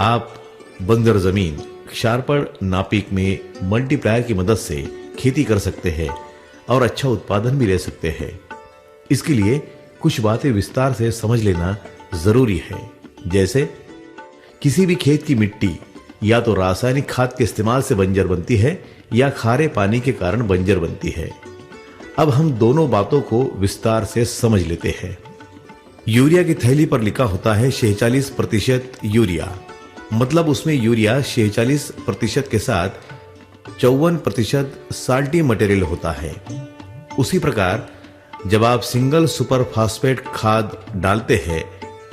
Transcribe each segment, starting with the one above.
आप बंजर जमीन क्षारपण नापिक में मल्टीप्लायर की मदद से खेती कर सकते हैं और अच्छा उत्पादन भी ले सकते हैं। इसके लिए कुछ बातें विस्तार से समझ लेना जरूरी है। जैसे किसी भी खेत की मिट्टी या तो रासायनिक खाद के इस्तेमाल से बंजर बनती है या खारे पानी के कारण बंजर बनती है। अब हम दोनों बातों को विस्तार से समझ लेते हैं। यूरिया की थैली पर लिखा होता है 46% यूरिया, मतलब उसमें यूरिया 46% के साथ 54% साल्टी मटेरियल होता है। उसी प्रकार जब आप सिंगल सुपर फास्फेट खाद डालते हैं,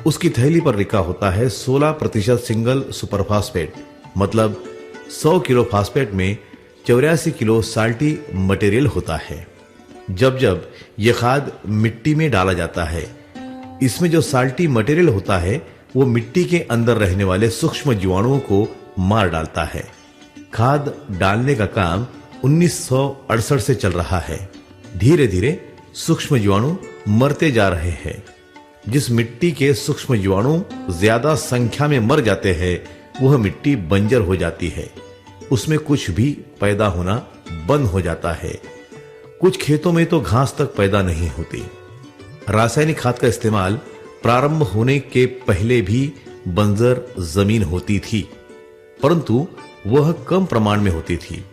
उसकी थैली पर लिखा होता है 16% सिंगल सुपर फास्फेट, मतलब 100 किलो फास्फेट में 84 किलो साल्टी मटेरियल होता है। जब जब यह खाद मिट्टी में डाला जाता है, इसमें जो साल्टी मटेरियल होता है वो मिट्टी के अंदर रहने वाले सूक्ष्म जीवाणुओं को मार डालता है। खाद डालने का काम 1968 से चल रहा है। धीरे धीरे सूक्ष्म जीवाणु मरते जा रहे हैं। जिस मिट्टी के सूक्ष्म जीवाणु ज्यादा संख्या में मर जाते हैं, वह मिट्टी बंजर हो जाती है। उसमें कुछ भी पैदा होना बंद हो जाता है। कुछ खेतों में तो घास तक पैदा नहीं होती। रासायनिक खाद का इस्तेमाल प्रारंभ होने के पहले भी बंजर जमीन होती थी, परंतु वह कम प्रमाण में होती थी।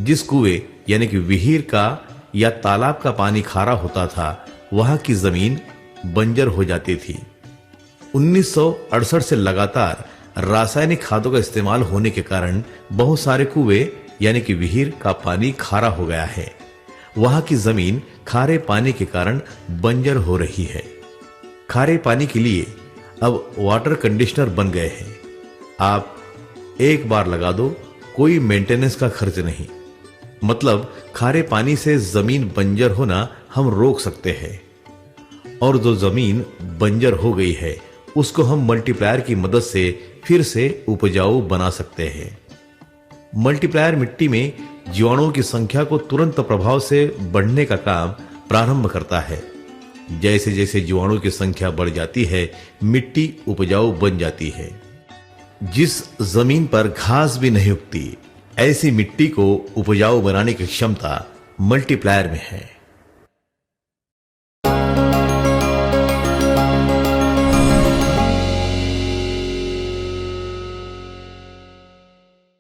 जिस कुएं यानी कि विहीर का या तालाब का पानी खारा होता था, वहां की जमीन बंजर हो जाती थी। 1968 से लगातार रासायनिक खादों का इस्तेमाल होने के कारण बहुत सारे कुएं यानी कि विहीर का पानी खारा हो गया है। वहां की जमीन खारे पानी के कारण बंजर हो रही है। खारे पानी के लिए अब वाटर कंडीशनर बन गए हैं। आप एक बार लगा दो, कोई मेंटेनेंस का खर्च नहीं। मतलब खारे पानी से जमीन बंजर होना हम रोक सकते हैं। और जो जमीन बंजर हो गई है, उसको हम मल्टीप्लायर की मदद से फिर से उपजाऊ बना सकते हैं। मल्टीप्लायर मिट्टी में जीवाणुओं की संख्या को तुरंत प्रभाव से बढ़ने का काम प्रारंभ करता है। जैसे जैसे जीवाणुओं की संख्या बढ़ जाती है, मिट्टी उपजाऊ बन जाती है। जिस जमीन पर घास भी नहीं उगती, ऐसी मिट्टी को उपजाऊ बनाने की क्षमता मल्टीप्लायर में है।